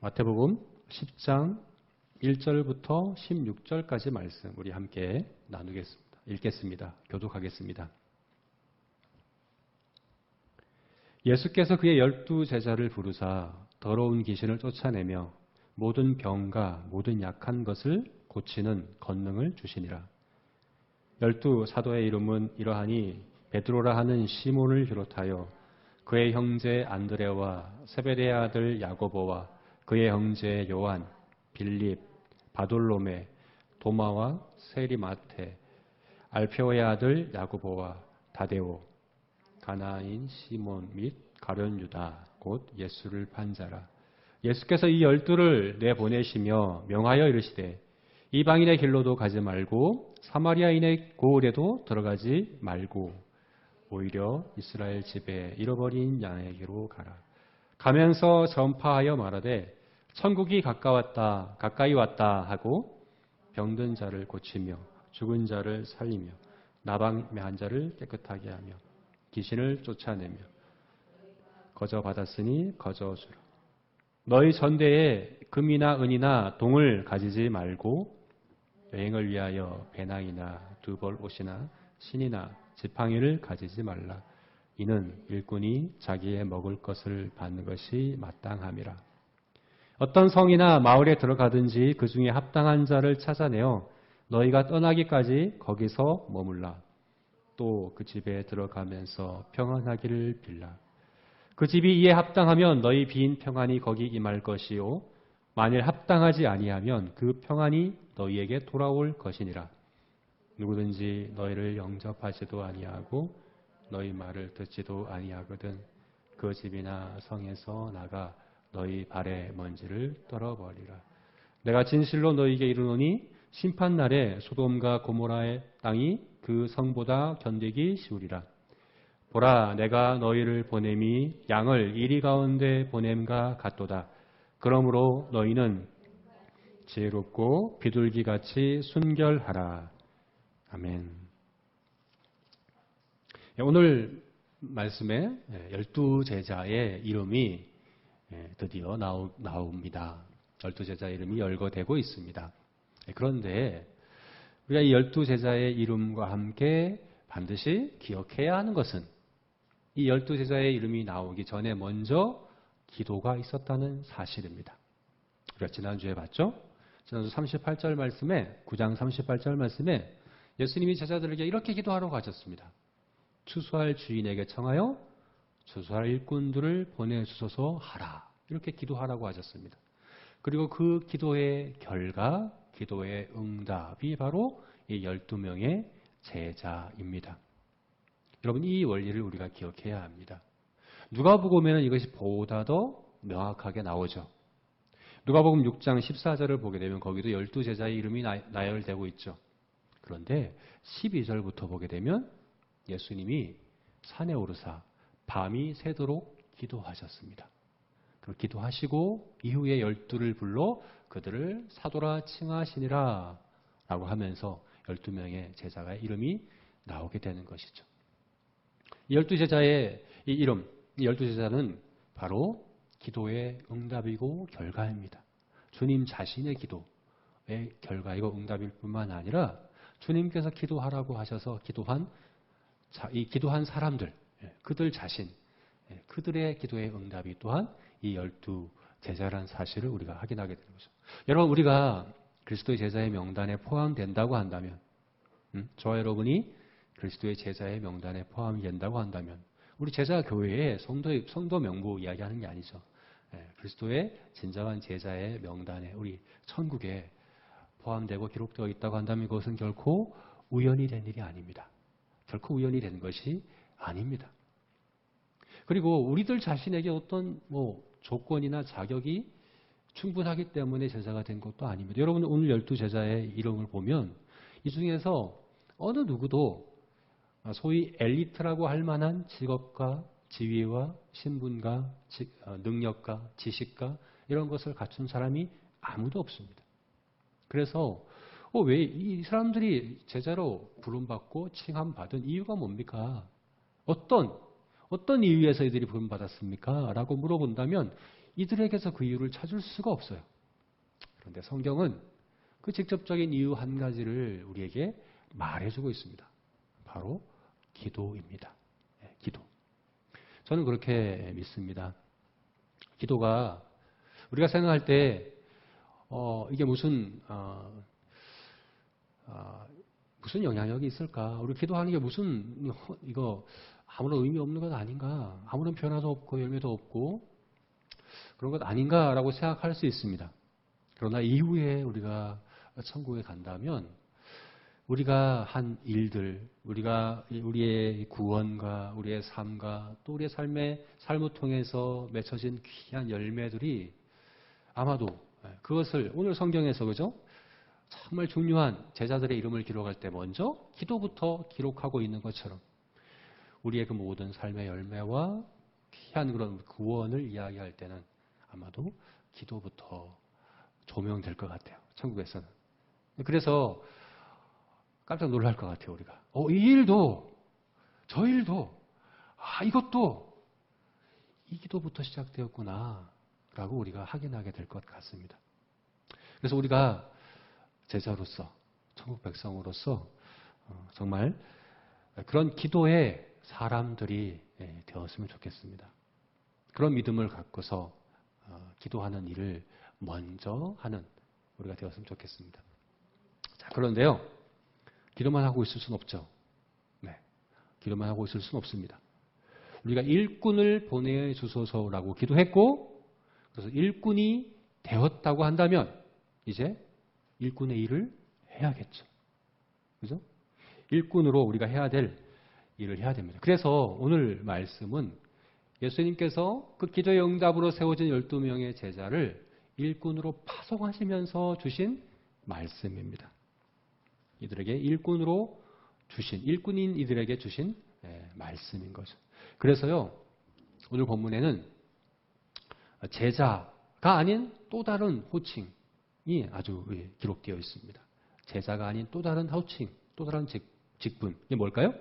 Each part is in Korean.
마태복음 10장 1절부터 16절까지 말씀 우리 함께 나누겠습니다. 읽겠습니다. 교독하겠습니다. 예수께서 그의 12제자를 부르사 더러운 귀신을 쫓아내며 모든 병과 모든 약한 것을 고치는 권능을 주시니라. 12사도의 이름은 이러하니 베드로라 하는 시몬을 비롯하여 그의 형제 안드레와 세베대의 아들 야고보와 그의 형제 요한, 빌립, 바돌로메, 도마와 세리마테, 알페오의 아들 야고보와 다데오, 가나인 시몬 및 가룟 유다, 곧 예수를 판 자라. 예수께서 이 12를 내보내시며 명하여 이르시되 이방인의 길로도 가지 말고 사마리아인의 고을에도 들어가지 말고 오히려 이스라엘 집에 잃어버린 양에게로 가라. 가면서 전파하여 말하되 천국이 가까이 왔다 하고 병든 자를 고치며 죽은 자를 살리며 나방한 자를 깨끗하게 하며 귀신을 쫓아내며 거저 받았으니 거저 주라. 너희 전대에 금이나 은이나 동을 가지지 말고 여행을 위하여 배낭이나 두벌 옷이나 신이나 지팡이를 가지지 말라. 이는 일꾼이 자기의 먹을 것을 받는 것이 마땅함이라. 어떤 성이나 마을에 들어가든지 그 중에 합당한 자를 찾아내어 너희가 떠나기까지 거기서 머물라. 또 그 집에 들어가면서 평안하기를 빌라. 그 집이 이에 합당하면 너희 빈 평안이 거기 임할 것이요 만일 합당하지 아니하면 그 평안이 너희에게 돌아올 것이니라. 누구든지 너희를 영접하지도 아니하고 너희 말을 듣지도 아니하거든 그 집이나 성에서 나가 너희 발의 먼지를 떨어버리라. 내가 진실로 너희에게 이르노니 심판날에 소돔과 고모라의 땅이 그 성보다 견디기 쉬우리라. 보라, 내가 너희를 보냄이 양을 이리 가운데 보냄과 같도다. 그러므로 너희는 지혜롭고 비둘기같이 순결하라. 아멘. 오늘 말씀에 12제자의 이름이 드디어 나옵니다. 12제자 이름이 열거되고 있습니다. 그런데 우리가 이 12제자의 이름과 함께 반드시 기억해야 하는 것은 이 12제자의 이름이 나오기 전에 먼저 기도가 있었다는 사실입니다. 우리가 지난주에 봤죠? 지난주 38절 말씀에 9장 38절 말씀에 예수님이 제자들에게 이렇게 기도하라고 하셨습니다. 추수할 주인에게 청하여 추수할 일꾼들을 보내주소서 하라. 이렇게 기도하라고 하셨습니다. 그리고 그 기도의 결과, 기도의 응답이 바로 이 12명의 제자입니다. 여러분, 이 원리를 우리가 기억해야 합니다. 누가복음에는 이것이 보다 더 명확하게 나오죠. 누가복음 6장 14절을 보게 되면 거기도 12제자의 이름이 나열되고 있죠. 그런데 12절부터 보게 되면 예수님이 산에 오르사 밤이 새도록 기도하셨습니다. 그리고 기도하시고 이후에 12를 불러 그들을 사도라 칭하시니라 라고 하면서 12명의 제자의 이름이 나오게 되는 것이죠. 이 12제자의 이 이름, 이 12제자는 바로 기도의 응답이고 결과입니다. 주님 자신의 기도의 결과이고 응답일 뿐만 아니라 주님께서 기도하라고 하셔서 기도한 사람들, 그들 자신, 그들의 기도의 응답이 또한 이 12제자라는 사실을 우리가 확인하게 되는 거죠. 여러분, 우리가 그리스도의 제자의 명단에 포함된다고 한다면, 저와 여러분이 그리스도의 제자의 명단에 포함이 된다고 한다면, 우리 제자 교회에 성도 명부 이야기하는 게 아니죠. 그리스도의 진정한 제자의 명단에 우리 천국에 포함되고 기록되어 있다고 한다면 그것은 결코 우연이 된 일이 아닙니다. 결코 우연이 된 것이 아닙니다. 그리고 우리들 자신에게 어떤 조건이나 자격이 충분하기 때문에 제자가 된 것도 아닙니다. 여러분, 오늘 12제자의 이름을 보면 이 중에서 어느 누구도 소위 엘리트라고 할 만한 직업과 지위와 신분과 능력과 지식과 이런 것을 갖춘 사람이 아무도 없습니다. 그래서 왜 이 사람들이 제자로 부름받고 칭함받은 이유가 뭡니까? 어떤 이유에서 이들이 부름받았습니까? 라고 물어본다면 이들에게서 그 이유를 찾을 수가 없어요. 그런데 성경은 그 직접적인 이유 한 가지를 우리에게 말해주고 있습니다. 바로 기도입니다. 기도. 저는 그렇게 믿습니다. 기도가 우리가 생각할 때 이게 무슨 영향력이 있을까? 우리 기도하는 게 무슨 이거 아무런 의미 없는 것 아닌가? 아무런 변화도 없고 열매도 없고 그런 것 아닌가라고 생각할 수 있습니다. 그러나 이후에 우리가 천국에 간다면 우리가 한 일들, 우리의 구원과 우리의 삶과 또 우리의 삶을 통해서 맺혀진 귀한 열매들이 아마도 그것을 오늘 성경에서 그죠? 정말 중요한 제자들의 이름을 기록할 때 먼저 기도부터 기록하고 있는 것처럼 우리의 그 모든 삶의 열매와 귀한 그런 구원을 이야기할 때는 아마도 기도부터 조명될 것 같아요. 천국에서는. 그래서 깜짝 놀랄 것 같아요, 우리가. 이 일도, 저 일도, 이것도 이 기도부터 시작되었구나 라고 우리가 확인하게 될 것 같습니다. 그래서 우리가 제자로서, 천국 백성으로서 정말 그런 기도의 사람들이 되었으면 좋겠습니다. 그런 믿음을 갖고서 기도하는 일을 먼저 하는 우리가 되었으면 좋겠습니다. 자, 그런데요. 기도만 하고 있을 수는 없죠. 네. 기도만 하고 있을 수는 없습니다. 우리가 일꾼을 보내주소서라고 기도했고, 그래서 일꾼이 되었다고 한다면, 이제 일꾼의 일을 해야겠죠. 그죠? 일꾼으로 우리가 해야 될 일을 해야 됩니다. 그래서 오늘 말씀은 예수님께서 그 기도의 응답으로 세워진 12명의 제자를 일꾼으로 파송하시면서 주신 말씀입니다. 이들에게 일꾼인 이들에게 주신 말씀인 거죠. 그래서요, 오늘 본문에는 제자가 아닌 또 다른 호칭이 아주 기록되어 있습니다. 제자가 아닌 또 다른 호칭, 또 다른 직분. 이게 뭘까요?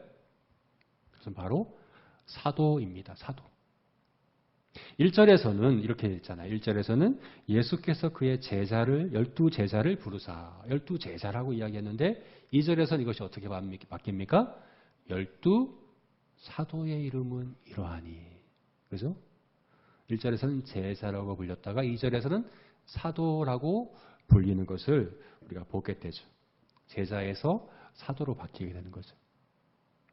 그것은 바로 사도입니다. 사도. 1절에서는 이렇게 했잖아요. 1절에서는 예수께서 그의 제자를 12제자를 부르사 12제자라고 이야기했는데 2절에서는 이것이 어떻게 바뀝니까? 12사도의 이름은 이러하니. 그죠? 1절에서는 제자라고 불렸다가 2절에서는 사도라고 불리는 것을 우리가 보게 되죠. 제자에서 사도로 바뀌게 되는 거죠.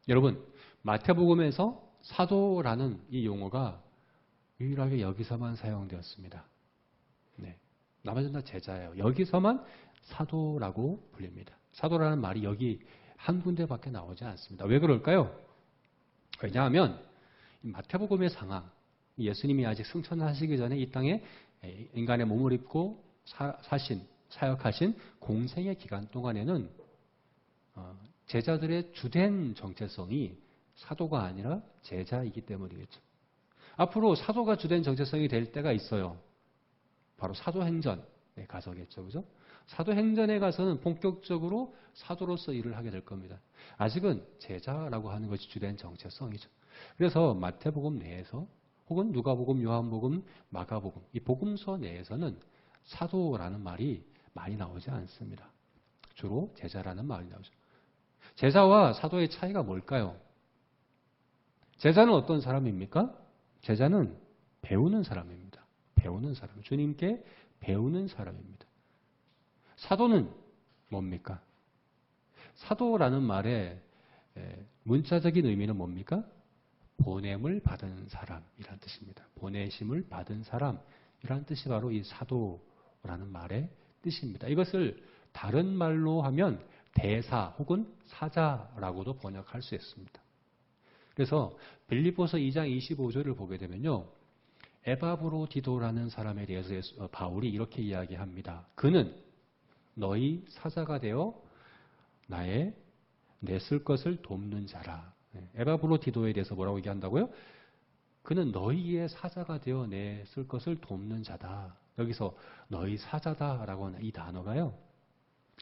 여러분, 마태복음에서 사도라는 이 용어가 유일하게 여기서만 사용되었습니다. 네. 나머지는 다 제자예요. 여기서만 사도라고 불립니다. 사도라는 말이 여기 한 군데밖에 나오지 않습니다. 왜 그럴까요? 왜냐하면 마태복음의 상황, 예수님이 아직 승천하시기 전에 이 땅에 인간의 몸을 입고 사역하신 공생의 기간 동안에는 제자들의 주된 정체성이 사도가 아니라 제자이기 때문이겠죠. 앞으로 사도가 주된 정체성이 될 때가 있어요. 바로 사도행전에 가서겠죠. 그죠? 사도행전에 가서는 본격적으로 사도로서 일을 하게 될 겁니다. 아직은 제자라고 하는 것이 주된 정체성이죠. 그래서 마태복음 내에서 혹은 누가복음, 요한복음, 마가복음 이 복음서 내에서는 사도라는 말이 많이 나오지 않습니다. 주로 제자라는 말이 나오죠. 제자와 사도의 차이가 뭘까요? 제자는 어떤 사람입니까? 제자는 배우는 사람입니다. 배우는 사람. 주님께 배우는 사람입니다. 사도는 뭡니까? 사도라는 말의 문자적인 의미는 뭡니까? 보냄을 받은 사람이라는 뜻입니다. 보내심을 받은 사람이라는 뜻이 바로 이 사도라는 말의 뜻입니다. 이것을 다른 말로 하면 대사 혹은 사자라고도 번역할 수 있습니다. 그래서 빌립보서 2장 25절을 보게 되면요. 에바브로디도라는 사람에 대해서 바울이 이렇게 이야기합니다. 그는 너희 사자가 되어 내 쓸 것을 돕는 자라. 에바브로디도에 대해서 뭐라고 얘기한다고요? 그는 너희의 사자가 되어 내 쓸 것을 돕는 자다. 여기서 너희 사자다라고 하는 이 단어가요.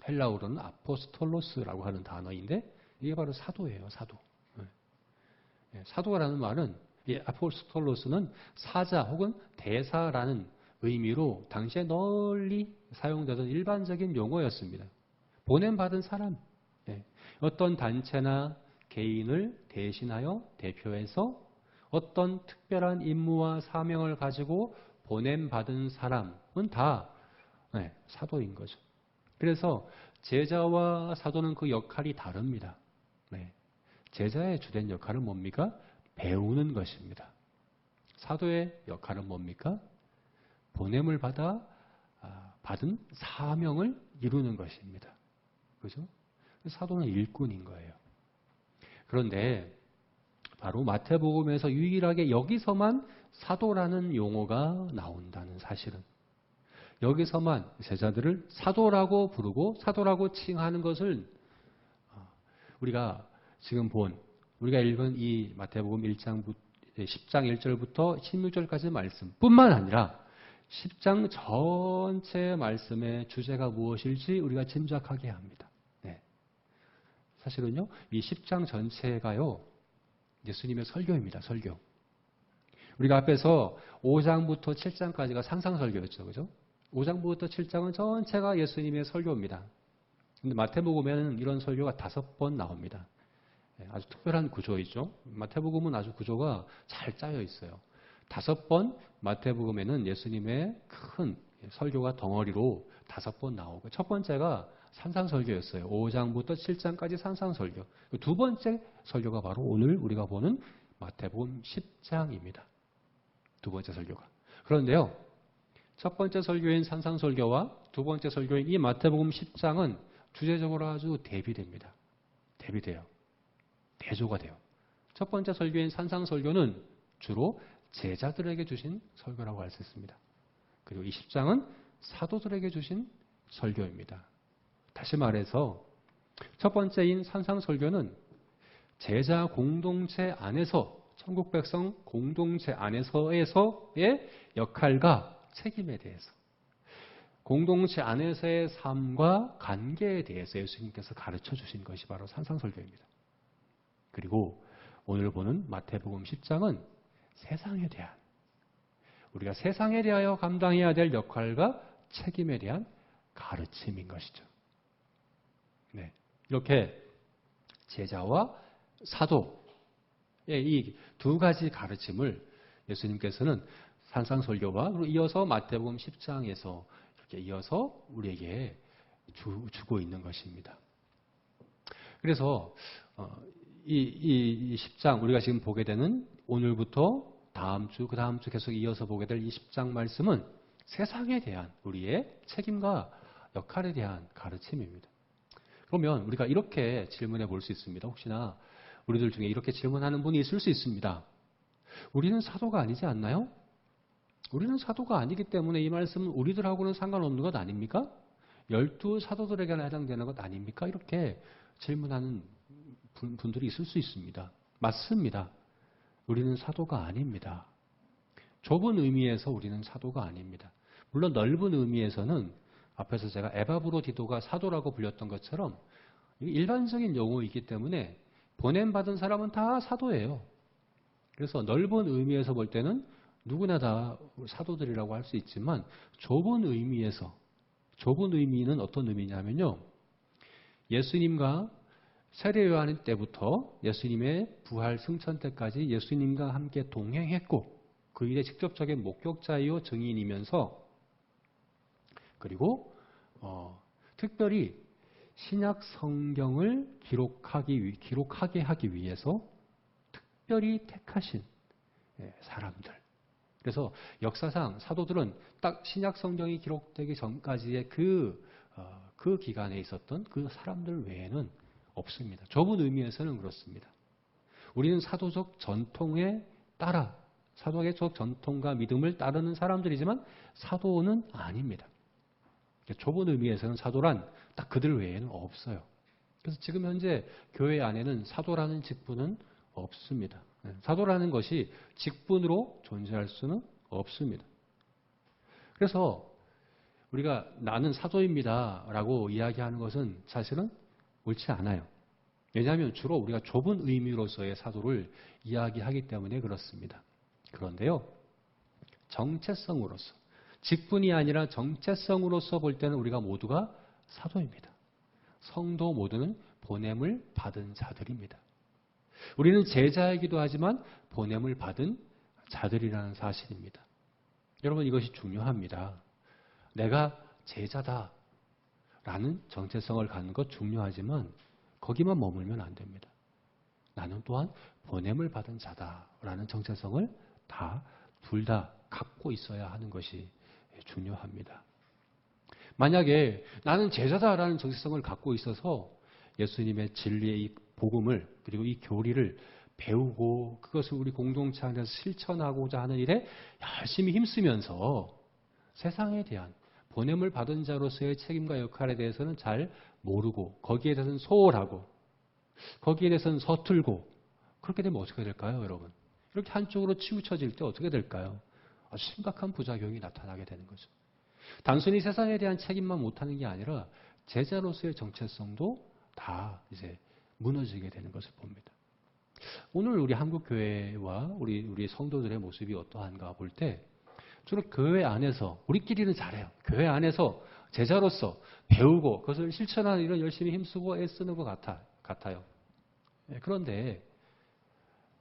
헬라어로는 아포스톨로스라고 하는 단어인데 이게 바로 사도예요. 사도. 사도라는 말은 이 아포스톨로스는 사자 혹은 대사라는 의미로 당시에 널리 사용되던 일반적인 용어였습니다. 보냄받은 사람, 예. 어떤 단체나 개인을 대신하여 대표해서 어떤 특별한 임무와 사명을 가지고 보냄받은 사람은 다 사도인 거죠. 그래서 제자와 사도는 그 역할이 다릅니다. 제자의 주된 역할은 뭡니까? 배우는 것입니다. 사도의 역할은 뭡니까? 보냄을 받은 사명을 이루는 것입니다. 그죠? 사도는 일꾼인 거예요. 그런데 바로 마태복음에서 유일하게 여기서만 사도라는 용어가 나온다는 사실은, 여기서만 제자들을 사도라고 부르고 사도라고 칭하는 것을 우리가 지금 우리가 읽은 이 마태복음 10장 1절부터 16절까지 말씀뿐만 아니라 10장 전체 말씀의 주제가 무엇일지 우리가 짐작하게 합니다. 사실은요, 이 10장 전체가요, 예수님의 설교입니다. 설교. 우리가 앞에서 5장부터 7장까지가 상상설교였죠. 그죠? 5장부터 7장은 전체가 예수님의 설교입니다. 근데 마태복음에는 이런 설교가 5번 나옵니다. 아주 특별한 구조이죠. 마태복음은 아주 구조가 잘 짜여 있어요. 5번 마태복음에는 예수님의 큰 설교가 덩어리로 5번 나오고, 첫 번째가 산상설교였어요. 5장부터 7장까지 산상설교. 두 번째 설교가 바로 오늘 우리가 보는 마태복음 10장입니다. 두 번째 설교가. 그런데요, 첫 번째 설교인 산상설교와 두 번째 설교인 이 마태복음 10장은 주제적으로 아주 대비됩니다. 대비돼요. 대조가 돼요. 첫 번째 설교인 산상설교는 주로 제자들에게 주신 설교라고 할 수 있습니다. 그리고 이 10장은 사도들에게 주신 설교입니다. 다시 말해서 첫 번째인 산상설교는 제자 공동체 안에서, 천국 백성 공동체 안에서의 역할과 책임에 대해서, 공동체 안에서의 삶과 관계에 대해서 예수님께서 가르쳐 주신 것이 바로 산상설교입니다. 그리고 오늘 보는 마태복음 10장은 세상에 대한, 우리가 세상에 대하여 감당해야 될 역할과 책임에 대한 가르침인 것이죠. 이렇게 제자와 사도의 이 두 가지 가르침을 예수님께서는 산상설교와 그리고 이어서 마태복음 10장에서 이렇게 이어서 우리에게 주고 있는 것입니다. 그래서 이 10장, 우리가 지금 보게 되는 오늘부터 다음 주, 그 다음 주 계속 이어서 보게 될 이 10장 말씀은 세상에 대한 우리의 책임과 역할에 대한 가르침입니다. 그러면 우리가 이렇게 질문해 볼 수 있습니다. 혹시나 우리들 중에 이렇게 질문하는 분이 있을 수 있습니다. 우리는 사도가 아니지 않나요? 우리는 사도가 아니기 때문에 이 말씀은 우리들하고는 상관없는 것 아닙니까? 12사도들에게나 해당되는 것 아닙니까? 이렇게 질문하는 분들이 있을 수 있습니다. 맞습니다. 우리는 사도가 아닙니다. 좁은 의미에서 우리는 사도가 아닙니다. 물론 넓은 의미에서는 앞에서 제가 에바브로디도가 사도라고 불렸던 것처럼 일반적인 용어이기 때문에 보냄받은 사람은 다 사도예요. 그래서 넓은 의미에서 볼 때는 누구나 다 사도들이라고 할 수 있지만 좁은 의미는 어떤 의미냐면요, 예수님과 세례 요한 때부터 예수님의 부활 승천 때까지 예수님과 함께 동행했고 그 일의 직접적인 목격자이요 증인이면서, 그리고 특별히 신약 성경을 기록하게 하기 위해서 특별히 택하신 사람들. 그래서 역사상 사도들은 딱 신약 성경이 기록되기 전까지의 그 기간에 있었던 그 사람들 외에는 없습니다. 좁은 의미에서는 그렇습니다. 우리는 사도적 전통에 따라, 사도적 전통과 믿음을 따르는 사람들이지만 사도는 아닙니다. 좁은 의미에서는 사도란 딱 그들 외에는 없어요. 그래서 지금 현재 교회 안에는 사도라는 직분은 없습니다. 사도라는 것이 직분으로 존재할 수는 없습니다. 그래서 우리가 나는 사도입니다 라고 이야기하는 것은 사실은 옳지 않아요. 왜냐하면 주로 우리가 좁은 의미로서의 사도를 이야기하기 때문에 그렇습니다. 그런데요, 정체성으로서, 직분이 아니라 정체성으로서 볼 때는 우리가 모두가 사도입니다. 성도 모두는 보냄을 받은 자들입니다. 우리는 제자이기도 하지만 보냄을 받은 자들이라는 사실입니다. 여러분, 이것이 중요합니다. 내가 제자다라는 정체성을 갖는 것 중요하지만 거기만 머물면 안 됩니다. 나는 또한 보냄을 받은 자다라는 정체성을 둘 다 갖고 있어야 하는 것이 중요합니다. 만약에 나는 제자다라는 정체성을 갖고 있어서 예수님의 진리의 이 복음을 그리고 이 교리를 배우고 그것을 우리 공동체 안에서 실천하고자 하는 일에 열심히 힘쓰면서 세상에 대한 보냄을 받은 자로서의 책임과 역할에 대해서는 잘 모르고 거기에 대해서는 소홀하고 거기에 대해서는 서툴고 그렇게 되면 어떻게 될까요, 여러분? 이렇게 한쪽으로 치우쳐질 때 어떻게 될까요? 아주 심각한 부작용이 나타나게 되는 거죠. 단순히 세상에 대한 책임만 못하는 게 아니라 제자로서의 정체성도 다 이제 무너지게 되는 것을 봅니다. 오늘 우리 한국교회와 우리 성도들의 모습이 어떠한가 볼 때 주로 교회 안에서 우리끼리는 잘해요. 교회 안에서 제자로서 배우고 그것을 실천하는 일을 열심히 힘쓰고 애쓰는 것 같아요. 그런데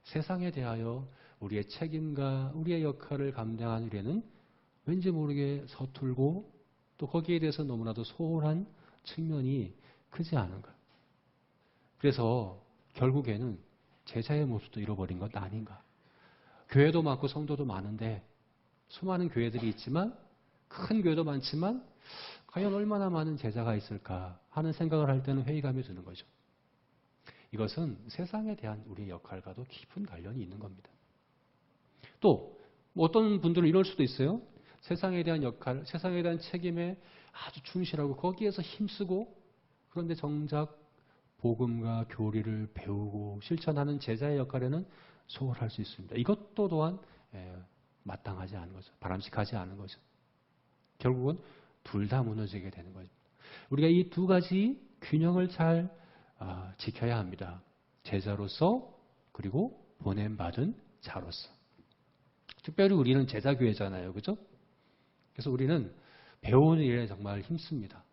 세상에 대하여 우리의 책임과 우리의 역할을 감당하는 일에는 왠지 모르게 서툴고 또 거기에 대해서 너무나도 소홀한 측면이 크지 않은가. 그래서 결국에는 제자의 모습도 잃어버린 것 아닌가. 교회도 많고 성도도 많은데 수많은 교회들이 있지만 큰 교회도 많지만 과연 얼마나 많은 제자가 있을까 하는 생각을 할 때는 회의감이 드는 거죠. 이것은 세상에 대한 우리의 역할과도 깊은 관련이 있는 겁니다. 또 어떤 분들은 이럴 수도 있어요. 세상에 대한 역할, 세상에 대한 책임에 아주 충실하고 거기에서 힘쓰고 그런데 정작 복음과 교리를 배우고 실천하는 제자의 역할에는 소홀할 수 있습니다. 이것도 또한 마땅하지 않은 거죠. 바람직하지 않은 거죠. 결국은 둘 다 무너지게 되는 거죠. 우리가 이 두 가지 균형을 잘 지켜야 합니다. 제자로서 그리고 보냄받은 자로서. 특별히 우리는 제자교회잖아요. 그죠? 그래서 우리는 배우는 일에 정말 힘씁니다.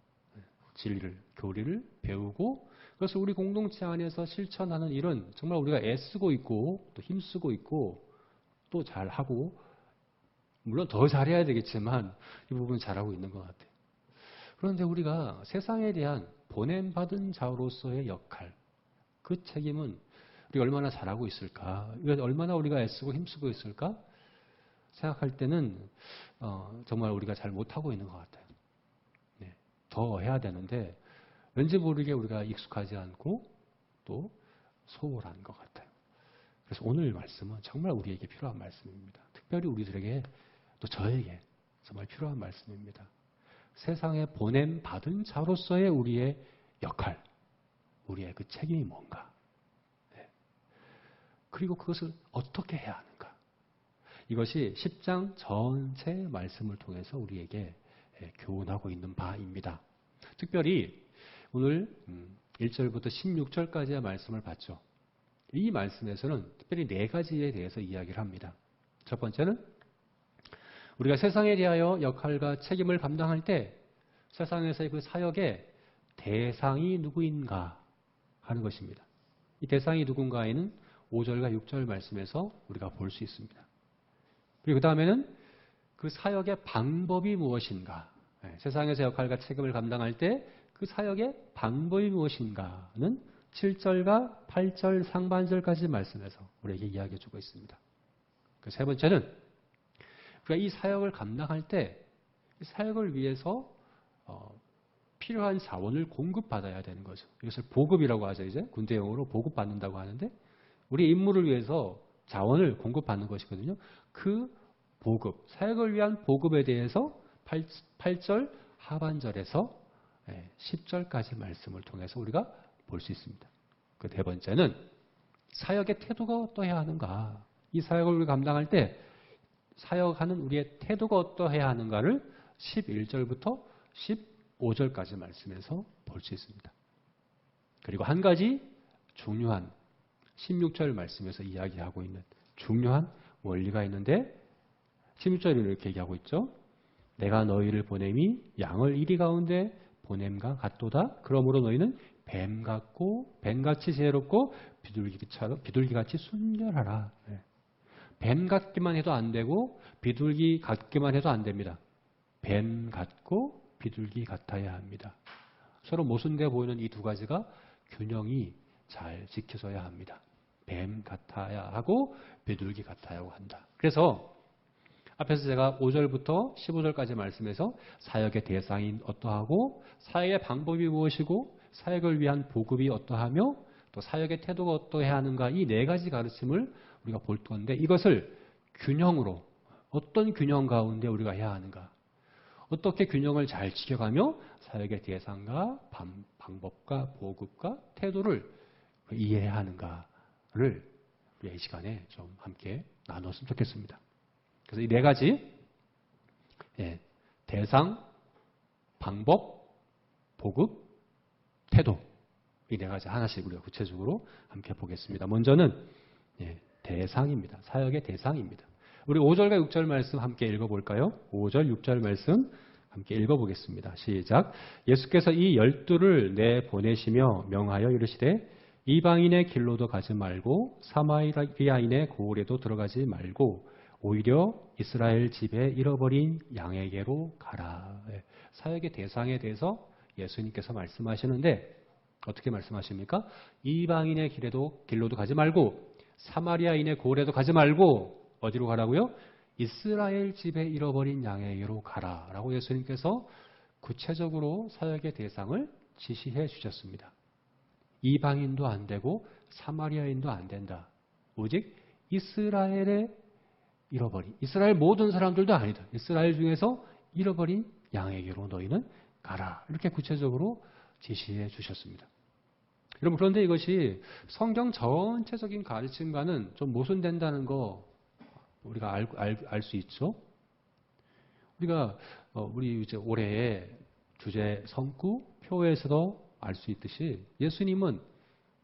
진리를, 교리를 배우고 그래서 우리 공동체 안에서 실천하는 일은 정말 우리가 애쓰고 있고 또 힘쓰고 있고 또 잘하고 물론 더 잘해야 되겠지만 이 부분 잘하고 있는 것 같아요. 그런데 우리가 세상에 대한 보냄받은 자로서의 역할, 그 책임은 우리가 얼마나 잘하고 있을까? 얼마나 우리가 애쓰고 힘쓰고 있을까? 생각할 때는 정말 우리가 잘 못하고 있는 것 같아요. 네, 더 해야 되는데 왠지 모르게 우리가 익숙하지 않고 또 소홀한 것 같아요. 그래서 오늘 말씀은 정말 우리에게 필요한 말씀입니다. 특별히 우리들에게 또 저에게 정말 필요한 말씀입니다. 세상에 보냄받은 자로서의 우리의 역할, 우리의 그 책임이 뭔가. 네. 그리고 그것을 어떻게 해야 하는가. 이것이 10장 전체 말씀을 통해서 우리에게 교훈하고 있는 바입니다. 특별히 오늘 1절부터 16절까지의 말씀을 봤죠. 이 말씀에서는 특별히 네 가지에 대해서 이야기를 합니다. 첫 번째는 우리가 세상에 대하여 역할과 책임을 감당할 때 세상에서의 그 사역의 대상이 누구인가 하는 것입니다. 이 대상이 누군가에는 5절과 6절 말씀에서 우리가 볼 수 있습니다. 그리고 그 다음에는 그 사역의 방법이 무엇인가, 세상에서 역할과 책임을 감당할 때 그 사역의 방법이 무엇인가는 7절과 8절 상반절까지 말씀에서 우리에게 이야기해 주고 있습니다. 그 세 번째는 우리가 이 사역을 감당할 때 이 사역을 위해서 필요한 자원을 공급받아야 되는 거죠. 이것을 보급이라고 하죠. 이제 군대용어로 보급받는다고 하는데 우리 임무를 위해서 자원을 공급받는 것이거든요. 그 보급, 사역을 위한 보급에 대해서 8절 하반절에서 10절까지 말씀을 통해서 우리가 볼 수 있습니다. 그 네 번째는 사역의 태도가 어떠해야 하는가. 이 사역을 우리가 감당할 때 사역하는 우리의 태도가 어떠해야 하는가를 11절부터 15절까지 말씀에서 볼 수 있습니다. 그리고 한 가지 중요한 16절 말씀에서 이야기하고 있는 중요한 원리가 있는데 16절에 이렇게 얘기하고 있죠. 내가 너희를 보냄이 양을 이리 가운데 보냄과 같도다. 그러므로 너희는 뱀 같고 뱀같이 지혜롭고 비둘기같이 순결하라. 뱀 같기만 해도 안 되고 비둘기 같기만 해도 안 됩니다. 뱀 같고 비둘기 같아야 합니다. 서로 모순돼 보이는 이 두 가지가 균형이 잘 지켜져야 합니다. 뱀 같아야 하고 비둘기 같아야 한다. 그래서 앞에서 제가 5절부터 15절까지 말씀해서 사역의 대상이 어떠하고 사역의 방법이 무엇이고 사역을 위한 보급이 어떠하며 또 사역의 태도가 어떠해야 하는가 이 네 가지 가르침을 우리가 볼 건데 이것을 균형으로 어떤 균형 가운데 우리가 해야 하는가 어떻게 균형을 잘 지켜가며 사역의 대상과 방법과 보급과 태도를 이해해야 하는가를 우리 이 시간에 좀 함께 나눴으면 좋겠습니다. 그래서 이 네 가지 대상, 방법, 보급, 태도 이 네 가지 하나씩 우리가 구체적으로 함께 보겠습니다. 먼저는 대상입니다. 사역의 대상입니다. 우리 5절과 6절 말씀 함께 읽어볼까요? 5절, 6절 말씀 함께 읽어보겠습니다. 시작. 예수께서 이 12를 내보내시며 명하여 이르시되 이방인의 길로도 가지 말고 사마리아인의 고을에도 들어가지 말고 오히려 이스라엘 집에 잃어버린 양에게로 가라. 사역의 대상에 대해서 예수님께서 말씀하시는데 어떻게 말씀하십니까? 이방인의 길로도 가지 말고 사마리아인의 고을에도 가지 말고 어디로 가라고요? 이스라엘 집에 잃어버린 양에게로 가라 라고 예수님께서 구체적으로 사역의 대상을 지시해 주셨습니다. 이방인도 안 되고 사마리아인도 안 된다. 오직 이스라엘에 잃어버린 이스라엘 모든 사람들도 아니다. 이스라엘 중에서 잃어버린 양에게로 너희는 가라. 이렇게 구체적으로 지시해 주셨습니다. 여러분 그런데 이것이 성경 전체적인 가르침과는 좀 모순된다는 거 우리가 알 수 있죠. 우리 이제 올해의 주제 성구 표에서도 알 수 있듯이 예수님은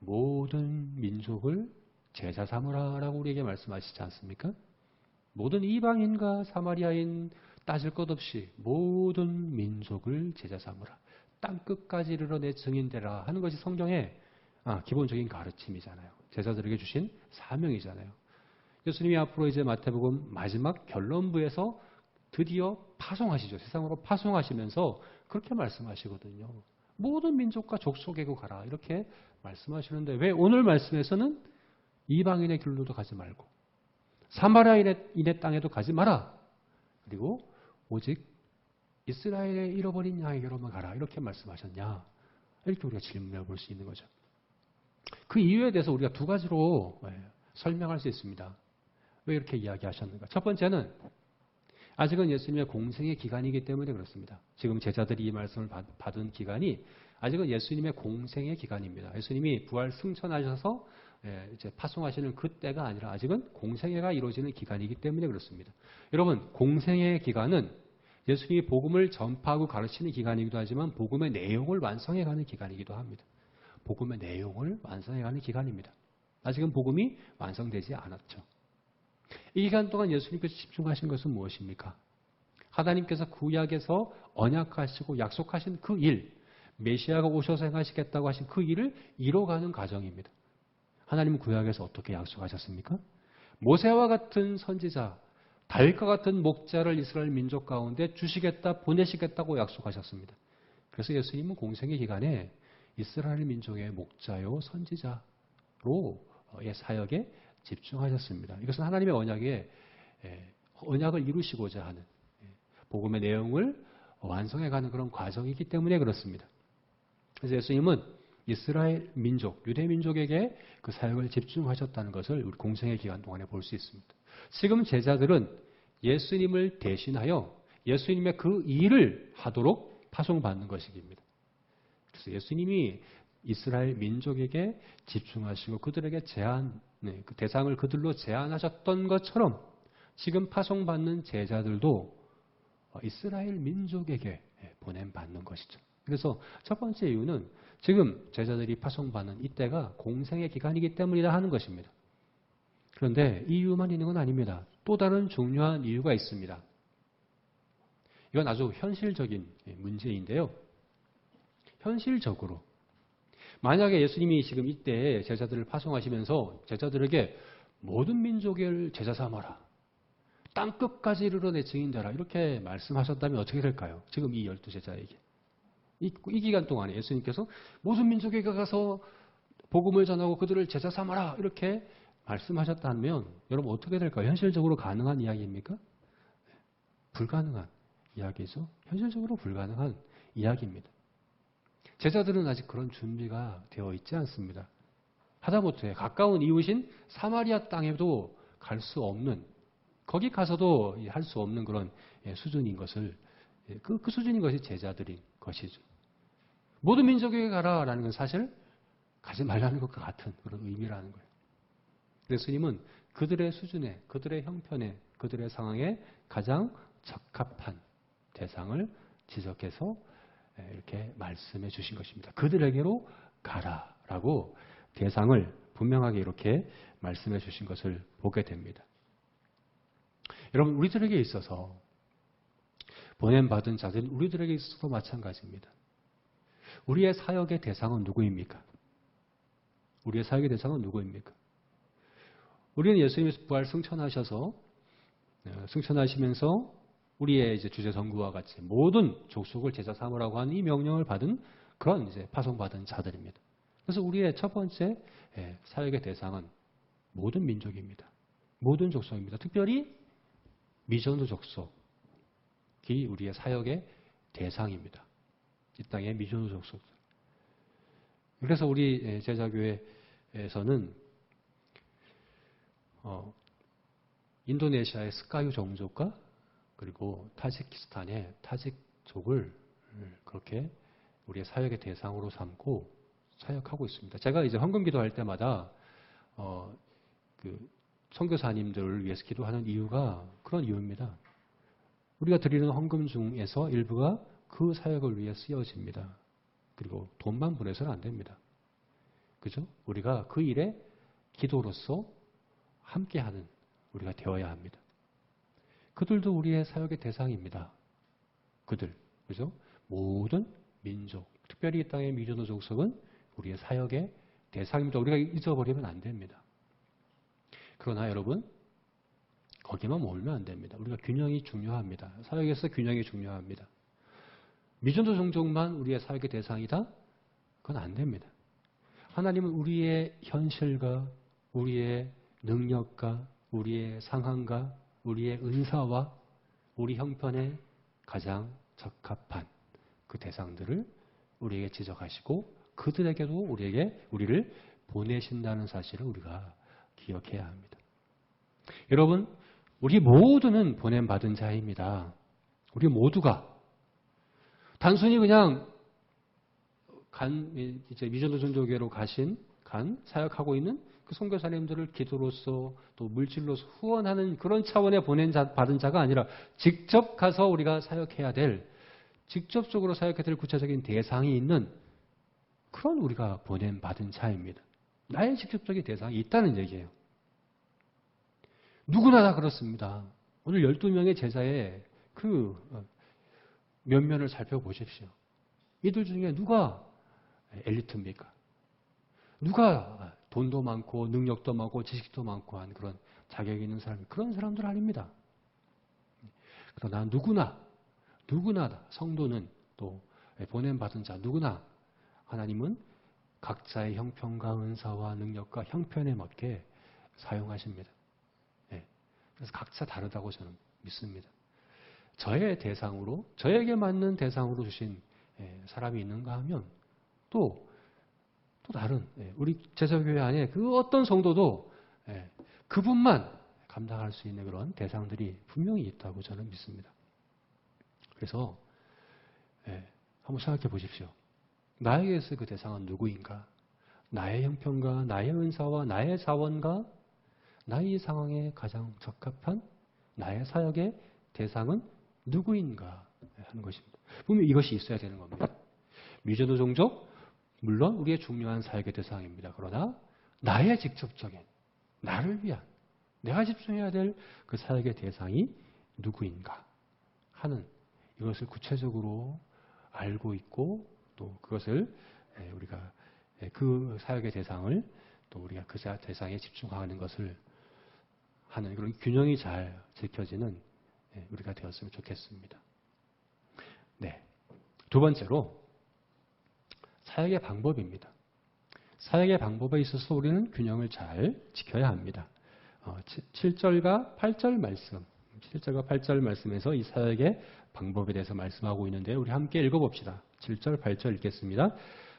모든 민족을 제자 삼으라라고 우리에게 말씀하시지 않습니까? 모든 이방인과 사마리아인 따질 것 없이 모든 민족을 제자 삼으라. 땅 끝까지 이르러 내 증인되라 하는 것이 성경의 기본적인 가르침이잖아요. 제자들에게 주신 사명이잖아요. 예수님이 앞으로 이제 마태복음 마지막 결론부에서 드디어 파송하시죠. 세상으로 파송하시면서 그렇게 말씀하시거든요. 모든 민족과 족속에고 가라 이렇게 말씀하시는데 왜 오늘 말씀에서는 이방인의 길로도 가지 말고 사마리아인의 땅에도 가지 마라. 그리고 오직 이스라엘의 잃어버린 양에게로만 가라. 이렇게 말씀하셨냐. 이렇게 우리가 질문해 볼 수 있는 거죠. 그 이유에 대해서 우리가 두 가지로 설명할 수 있습니다. 왜 이렇게 이야기하셨는가. 첫 번째는 아직은 예수님의 공생의 기간이기 때문에 그렇습니다. 지금 제자들이 이 말씀을 받은 기간이 아직은 예수님의 공생의 기간입니다. 예수님이 부활 승천하셔서 이제 파송하시는 그때가 아니라 아직은 공생애가 이루어지는 기간이기 때문에 그렇습니다. 여러분, 공생의 기간은 예수님이 복음을 전파하고 가르치는 기간이기도 하지만 복음의 내용을 완성해가는 기간이기도 합니다. 복음의 내용을 완성해가는 기간입니다. 아직은 복음이 완성되지 않았죠. 이 기간 동안 예수님께서 집중하신 것은 무엇입니까? 하나님께서 구약에서 언약하시고 약속하신 그 일, 메시아가 오셔서 행하시겠다고 하신 그 일을 이뤄가는 과정입니다. 하나님은 구약에서 어떻게 약속하셨습니까? 모세와 같은 선지자, 다윗과 같은 목자를 이스라엘 민족 가운데 주시겠다, 보내시겠다고 약속하셨습니다. 그래서 예수님은 공생의 기간에 이스라엘 민족의 목자요, 선지자로의 사역에 집중하셨습니다. 이것은 하나님의 언약을 이루시고자 하는 복음의 내용을 완성해가는 그런 과정이기 때문에 그렇습니다. 그래서 예수님은 이스라엘 민족, 유대 민족에게 그 사역을 집중하셨다는 것을 우리 공생의 기간 동안에 볼 수 있습니다. 지금 제자들은 예수님을 대신하여 예수님의 그 일을 하도록 파송받는 것입니다. 그래서 예수님이 이스라엘 민족에게 집중하시고 그들에게 그 대상을 그들로 제한하셨던 것처럼 지금 파송받는 제자들도 이스라엘 민족에게 보냄받는 것이죠. 그래서 첫 번째 이유는 지금 제자들이 파송받는 이때가 공생의 기간이기 때문이다 하는 것입니다. 그런데 이 이유만 있는 건 아닙니다. 또 다른 중요한 이유가 있습니다. 이건 아주 현실적인 문제인데요. 현실적으로 만약에 예수님이 지금 이때 제자들을 파송하시면서 제자들에게 모든 민족을 제자 삼아라, 땅끝까지 이르러 내 증인되라 이렇게 말씀하셨다면 어떻게 될까요? 지금 이 12제자에게. 이 기간 동안에 예수님께서 모든 민족에게 가서 복음을 전하고 그들을 제자 삼아라 이렇게 말씀하셨다면 여러분 어떻게 될까요? 현실적으로 가능한 이야기입니까? 불가능한 이야기죠. 현실적으로 불가능한 이야기입니다. 제자들은 아직 그런 준비가 되어 있지 않습니다. 하다못해 가까운 이웃인 사마리아 땅에도 갈 수 없는, 거기 가서도 할 수 없는 그런 수준인 것을, 그 수준인 것이 제자들인 것이죠. 모든 민족에게 가라라는 건 사실 가지 말라는 것과 같은 그런 의미라는 거예요. 예수님은 그들의 수준에, 그들의 형편에, 그들의 상황에 가장 적합한 대상을 지적해서 이렇게 말씀해 주신 것입니다. 그들에게로 가라라고 대상을 분명하게 이렇게 말씀해 주신 것을 보게 됩니다. 여러분, 우리들에게 있어서 보냄받은 자들은 우리들에게 있어서도 마찬가지입니다. 우리의 사역의 대상은 누구입니까? 우리의 사역의 대상은 누구입니까? 우리는 예수님이 부활 승천하시면서 우리의 이제 주제 전구와 같이 모든 족속을 제자 삼으라고 하는 이 명령을 받은 그런 이제 파송받은 자들입니다. 그래서 우리의 첫 번째 사역의 대상은 모든 민족입니다. 모든 족속입니다. 특별히 미전도 족속이 우리의 사역의 대상입니다. 이 땅의 미전도 족속들. 그래서 우리 제자교회에서는 인도네시아의 스카유 종족과 그리고 타지키스탄의 타직족을 그렇게 우리의 사역의 대상으로 삼고 사역하고 있습니다. 제가 이제 헌금 기도할 때마다 그 선교사님들을 위해서 기도하는 이유가 그런 이유입니다. 우리가 드리는 헌금 중에서 일부가 그 사역을 위해 쓰여집니다. 그리고 돈만 보내서는 안 됩니다. 그죠? 우리가 그 일에 기도로서 함께하는 우리가 되어야 합니다. 그들도 우리의 사역의 대상입니다. 그들, 그죠? 모든 민족, 특별히 이 땅의 미전도 족속은 우리의 사역의 대상입니다. 우리가 잊어버리면 안 됩니다. 그러나 여러분, 거기만 몰면 안 됩니다. 우리가 균형이 중요합니다. 사역에서 균형이 중요합니다. 미전도 종족만 우리의 사역의 대상이다? 그건 안 됩니다. 하나님은 우리의 현실과 우리의 능력과 우리의 상황과 우리의 은사와 우리 형편에 가장 적합한 그 대상들을 우리에게 지적하시고 그들에게도 우리를 보내신다는 사실을 우리가 기억해야 합니다. 여러분, 우리 모두는 보냄받은 자입니다. 우리 모두가 단순히 그냥 이제 미전도 종족회로 간 사역하고 있는 그 선교사님들을 기도로서 또 물질로서 후원하는 그런 차원의 받은 자가 아니라 직접 가서 우리가 사역해야 될, 직접적으로 사역해야 될 구체적인 대상이 있는 그런 우리가 보냄받은 자입니다. 나의 직접적인 대상이 있다는 얘기예요. 누구나 다 그렇습니다. 오늘 12명의 제자의 그 면면을 살펴보십시오. 이들 중에 누가 엘리트입니까? 누가 돈도 많고 능력도 많고 지식도 많고 한 그런 자격이 있는 사람이 그런 사람들 아닙니다. 그러나 누구나 성도는 또 보냄받은 자 누구나 하나님은 각자의 형편과 은사와 능력과 형편에 맞게 사용하십니다. 그래서 각자 다르다고 저는 믿습니다. 저의 대상으로, 저에게 맞는 대상으로 주신 사람이 있는가 하면 또 다른 우리 제자교회 안에 그 어떤 성도도 그분만 감당할 수 있는 그런 대상들이 분명히 있다고 저는 믿습니다. 그래서 한번 생각해 보십시오. 나에게서 그 대상은 누구인가? 나의 형편과 나의 은사와 나의 자원과 나의 상황에 가장 적합한 나의 사역의 대상은 누구인가 하는 것입니다. 분명히 이것이 있어야 되는 겁니다. 미전도 종족, 물론 우리의 중요한 사역의 대상입니다. 그러나 나의 직접적인, 나를 위한, 내가 집중해야 될 그 사역의 대상이 누구인가 하는 이것을 구체적으로 알고 있고 또 그것을 우리가 그 사역의 대상을 또 우리가 그 대상에 집중하는 것을 하는 그런 균형이 잘 지켜지는 우리가 되었으면 좋겠습니다. 네. 두 번째로 사역의 방법입니다. 사역의 방법에 있어서 우리는 균형을 잘 지켜야 합니다. 7절과 8절 말씀, 7절과 8절 말씀에서 이 사역의 방법에 대해서 말씀하고 있는데 우리 함께 읽어봅시다. 7절, 8절 읽겠습니다.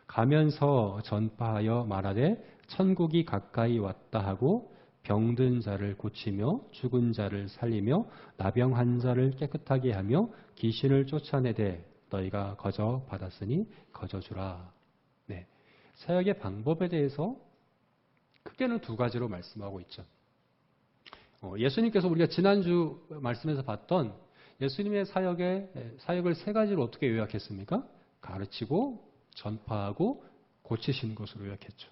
가면서 전파하여 말하되 천국이 가까이 왔다 하고 병든 자를 고치며 죽은 자를 살리며 나병한 자를 깨끗하게 하며 귀신을 쫓아내되 너희가 거저 받았으니 거저 주라. 네. 사역의 방법에 대해서 크게는 두 가지로 말씀하고 있죠. 예수님께서 우리가 지난주 말씀에서 봤던 예수님의 사역을 세 가지로 어떻게 요약했습니까? 가르치고 전파하고 고치시는 것으로 요약했죠.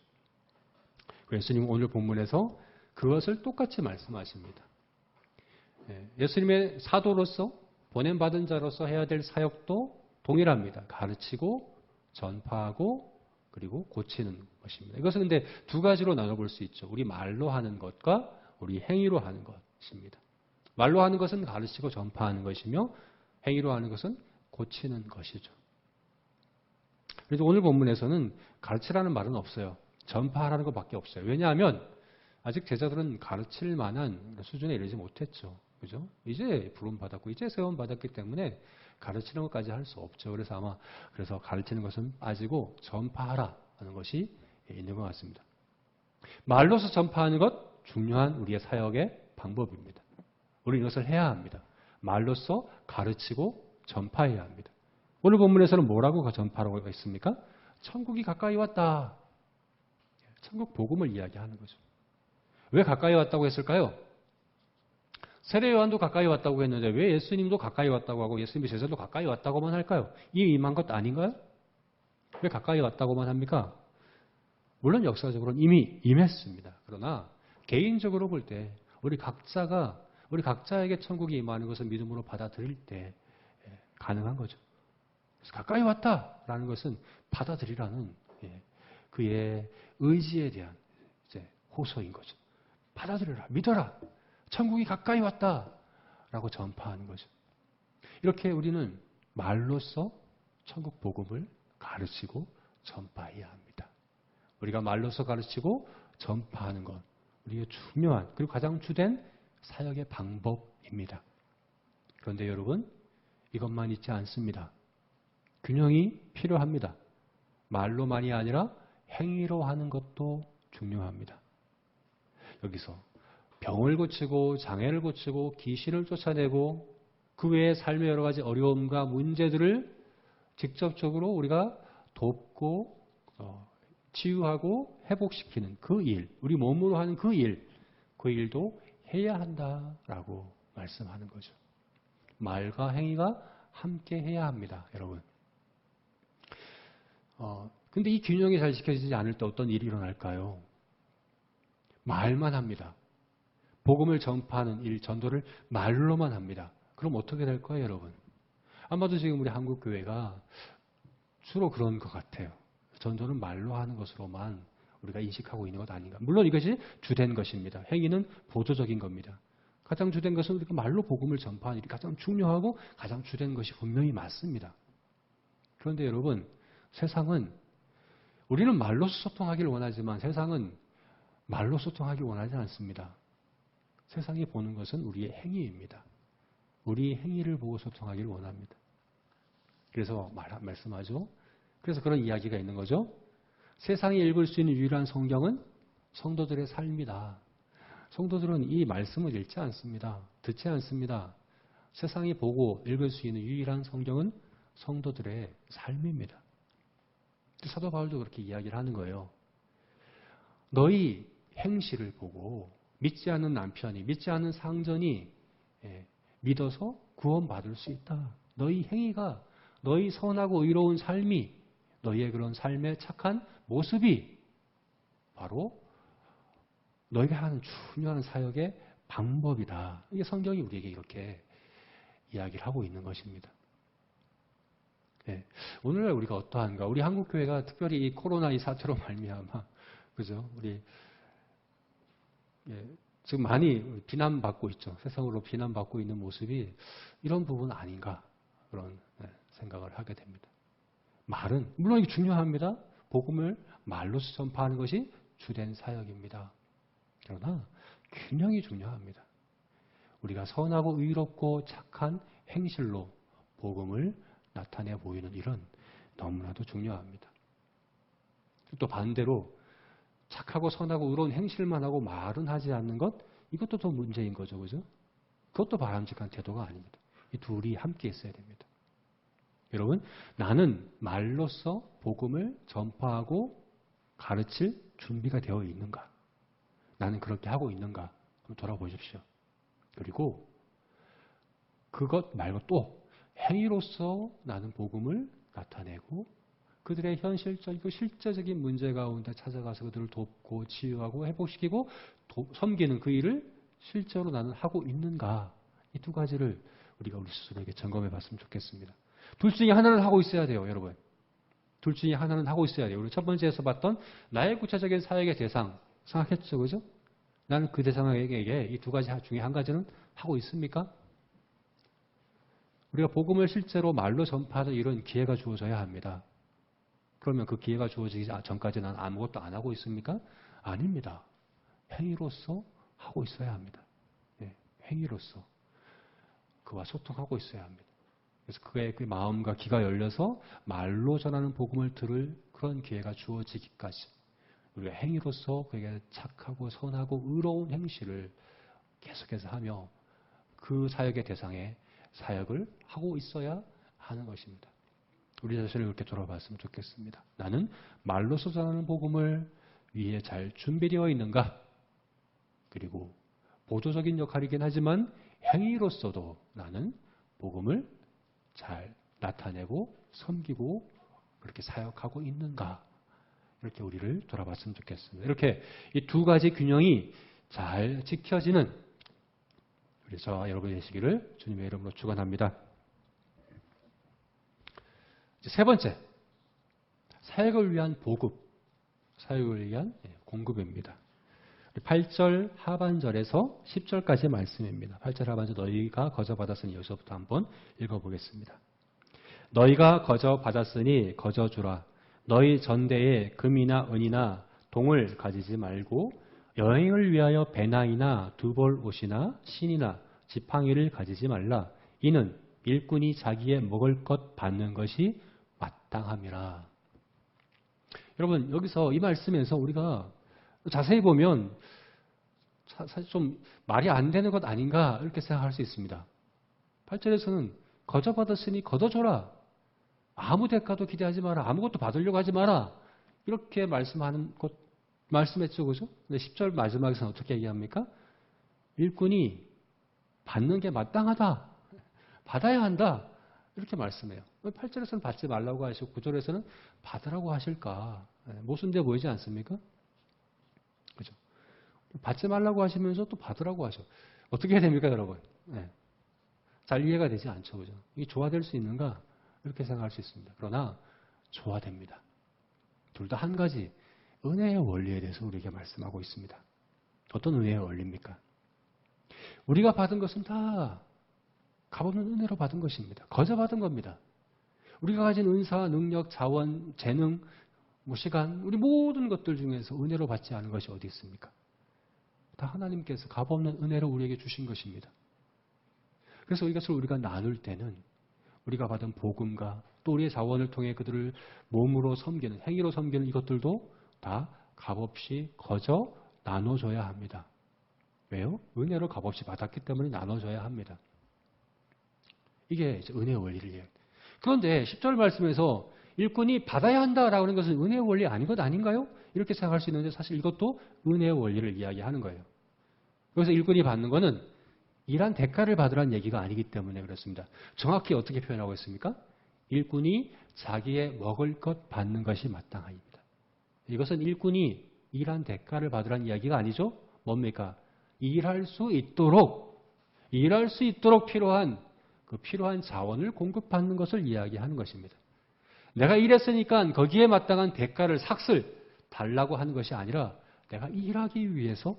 예수님은 오늘 본문에서 그것을 똑같이 말씀하십니다. 예수님의 사도로서 보냄받은 자로서 해야 될 사역도 동일합니다. 가르치고 전파하고 그리고 고치는 것입니다. 이것은 근데 두 가지로 나눠볼 수 있죠. 우리 말로 하는 것과 우리 행위로 하는 것입니다. 말로 하는 것은 가르치고 전파하는 것이며 행위로 하는 것은 고치는 것이죠. 그래서 오늘 본문에서는 가르치라는 말은 없어요. 전파하라는 것밖에 없어요. 왜냐하면 아직 제자들은 가르칠 만한 수준에 이르지 못했죠. 그죠? 이제 부름받았고 이제 세움받았기 때문에 가르치는 것까지 할 수 없죠. 그래서 가르치는 것은 빠지고 전파하라 하는 것이 있는 것 같습니다. 말로서 전파하는 것 중요한 우리의 사역의 방법입니다. 우리는 이것을 해야 합니다. 말로서 가르치고 전파해야 합니다. 오늘 본문에서는 뭐라고 전파하라고 했습니까? 천국이 가까이 왔다. 천국 복음을 이야기하는 거죠. 왜 가까이 왔다고 했을까요? 세례 요한도 가까이 왔다고 했는데 왜 예수님도 가까이 왔다고 하고 예수님의 제자도 가까이 왔다고만 할까요? 이미 임한 것 아닌가요? 왜 가까이 왔다고만 합니까? 물론 역사적으로는 이미 임했습니다. 그러나 개인적으로 볼 때 우리 각자에게 천국이 임하는 것을 믿음으로 받아들일 때 가능한 거죠. 그래서 가까이 왔다라는 것은 받아들이라는 그의 의지에 대한 호소인 거죠. 받아들여라, 믿어라. 천국이 가까이 왔다라고 전파하는 거죠. 이렇게 우리는 말로써 천국 복음을 가르치고 전파해야 합니다. 우리가 말로써 가르치고 전파하는 것, 우리의 중요한 그리고 가장 주된 사역의 방법입니다. 그런데 여러분, 이것만 있지 않습니다. 균형이 필요합니다. 말로만이 아니라 행위로 하는 것도 중요합니다. 여기서 병을 고치고 장애를 고치고 귀신을 쫓아내고 그 외의 삶의 여러 가지 어려움과 문제들을 직접적으로 우리가 돕고 치유하고 회복시키는 그 일, 우리 몸으로 하는 그 일도 해야 한다라고 말씀하는 거죠. 말과 행위가 함께 해야 합니다, 여러분. 근데 이 균형이 잘 지켜지지 않을 때 어떤 일이 일어날까요? 말만 합니다. 복음을 전파하는 일, 전도를 말로만 합니다. 그럼 어떻게 될 거예요, 여러분? 아마도 지금 우리 한국 교회가 주로 그런 것 같아요. 전도는 말로 하는 것으로만 우리가 인식하고 있는 것 아닌가. 물론 이것이 주된 것입니다. 행위는 보조적인 겁니다. 가장 주된 것은 우리가 말로 복음을 전파하는 일이 가장 중요하고 가장 주된 것이 분명히 맞습니다. 그런데 여러분, 세상은 우리는 말로서 소통하기를 원하지만 세상은 말로 소통하기 원하지 않습니다. 세상이 보는 것은 우리의 행위입니다. 우리의 행위를 보고 소통하기를 원합니다. 그래서 말씀하죠. 그래서 그런 이야기가 있는 거죠. 세상이 읽을 수 있는 유일한 성경은 성도들의 삶이다. 성도들은 이 말씀을 읽지 않습니다. 듣지 않습니다. 세상이 보고 읽을 수 있는 유일한 성경은 성도들의 삶입니다. 사도 바울도 그렇게 이야기를 하는 거예요. 너희 행실을 보고 믿지 않는 남편이, 믿지 않는 상전이 믿어서 구원받을 수 있다. 너희 행위가, 너희 선하고 의로운 삶이 너희의 그런 삶의 착한 모습이 바로 너희가 하는 중요한 사역의 방법이다. 이게 성경이 우리에게 이렇게 이야기를 하고 있는 것입니다. 예. 오늘날 우리가 어떠한가? 우리 한국교회가 특별히 이 코로나 이 사태로 말미암아, 그죠? 우리, 지금 많이 비난받고 있죠. 세상으로 비난받고 있는 모습이 이런 부분 아닌가? 그런 생각을 하게 됩니다. 말은, 물론 이게 중요합니다. 복음을 말로서 전파하는 것이 주된 사역입니다. 그러나 균형이 중요합니다. 우리가 선하고 의롭고 착한 행실로 복음을 나타내 보이는 일은 너무나도 중요합니다. 또 반대로 착하고 선하고 의로운 행실만 하고 말은 하지 않는 것, 이것도 더 문제인 거죠. 그죠? 그것도 바람직한 태도가 아닙니다. 이 둘이 함께 있어야 됩니다. 여러분, 나는 말로써 복음을 전파하고 가르칠 준비가 되어 있는가? 나는 그렇게 하고 있는가? 한번 돌아보십시오. 그리고 그것 말고 또 행위로서 나는 복음을 나타내고 그들의 현실적이고 실제적인 문제 가운데 찾아가서 그들을 돕고 치유하고 회복시키고 섬기는 그 일을 실제로 나는 하고 있는가? 이 두 가지를 우리가 우리 스스로에게 점검해 봤으면 좋겠습니다. 둘 중에 하나는 하고 있어야 돼요, 여러분. 둘 중에 하나는 하고 있어야 돼요. 우리 첫 번째에서 봤던 나의 구체적인 사역의 대상 생각했죠, 그죠? 나는 그 대상에게 이 두 가지 중에 한 가지는 하고 있습니까? 우리가 복음을 실제로 말로 전파하는 이런 기회가 주어져야 합니다. 그러면 그 기회가 주어지기 전까지 난 아무것도 안 하고 있습니까? 아닙니다. 행위로서 하고 있어야 합니다. 네, 행위로서 그와 소통하고 있어야 합니다. 그래서 그의 그 마음과 귀가 열려서 말로 전하는 복음을 들을 그런 기회가 주어지기까지 우리가 행위로서 그에게 착하고 선하고 의로운 행실을 계속해서 하며 그 사역의 대상에 사역을 하고 있어야 하는 것입니다. 우리 자신을 그렇게 돌아봤으면 좋겠습니다. 나는 말로서 전하는 복음을 위해 잘 준비되어 있는가? 그리고 보조적인 역할이긴 하지만 행위로서도 나는 복음을 잘 나타내고 섬기고 그렇게 사역하고 있는가? 이렇게 우리를 돌아봤으면 좋겠습니다. 이렇게 이 두 가지 균형이 잘 지켜지는 우리 저와 여러분이 되시기를 주님의 이름으로 축원합니다. 세 번째, 사역을 위한 보급, 사역을 위한 공급입니다. 8절 하반절에서 10절까지의 말씀입니다. 8절 하반절 너희가 거저 받았으니 여기서부터 한번 읽어보겠습니다. 너희가 거저 받았으니 거저 주라. 너희 전대에 금이나 은이나 동을 가지지 말고 여행을 위하여 배낭이나 두벌 옷이나 신이나 지팡이를 가지지 말라. 이는 일꾼이 자기의 먹을 것 받는 것이 마땅함이라. 여러분 여기서 이 말씀에서 우리가 자세히 보면 사실 좀 말이 안 되는 것 아닌가 이렇게 생각할 수 있습니다. 8절에서는 거저 받았으니 거둬줘라. 아무 대가도 기대하지 마라. 아무것도 받으려고 하지 마라. 이렇게 말씀했죠. 그죠? 근데 10절 마지막에서는 어떻게 얘기합니까? 일꾼이 받는 게 마땅하다. 받아야 한다. 이렇게 말씀해요. 8절에서는 받지 말라고 하시고 9절에서는 받으라고 하실까? 모순돼 보이지 않습니까? 그죠? 받지 말라고 하시면서 또 받으라고 하셔. 어떻게 해야 됩니까, 여러분? 잘 이해가 되지 않죠. 그죠? 이게 조화될 수 있는가? 이렇게 생각할 수 있습니다. 그러나 조화됩니다. 둘 다 한 가지 은혜의 원리에 대해서 우리에게 말씀하고 있습니다. 어떤 은혜의 원리입니까? 우리가 받은 것은 다 값없는 은혜로 받은 것입니다. 거저 받은 겁니다. 우리가 가진 은사, 능력, 자원, 재능, 시간, 우리 모든 것들 중에서 은혜로 받지 않은 것이 어디 있습니까? 다 하나님께서 값없는 은혜로 우리에게 주신 것입니다. 그래서 이것을 우리가 나눌 때는 우리가 받은 복음과 또 우리의 자원을 통해 그들을 몸으로 섬기는, 행위로 섬기는 이것들도 다 값없이 거저 나눠줘야 합니다. 왜요? 은혜로 값없이 받았기 때문에 나눠줘야 합니다. 이게 이제 은혜의 원리를 이해해요. 그런데 10절 말씀에서 일꾼이 받아야 한다라고 하는 것은 은혜의 원리 아닌 것 아닌가요? 이렇게 생각할 수 있는데 사실 이것도 은혜의 원리를 이야기하는 거예요. 여기서 일꾼이 받는 것은 일한 대가를 받으라는 얘기가 아니기 때문에 그렇습니다. 정확히 어떻게 표현하고 있습니까? 일꾼이 자기의 먹을 것 받는 것이 마땅하입니다. 이것은 일꾼이 일한 대가를 받으라는 이야기가 아니죠. 뭡니까? 일할 수 있도록 필요한 자원을 공급받는 것을 이야기하는 것입니다. 내가 일했으니까 거기에 마땅한 대가를 삭슬 달라고 하는 것이 아니라 내가 일하기 위해서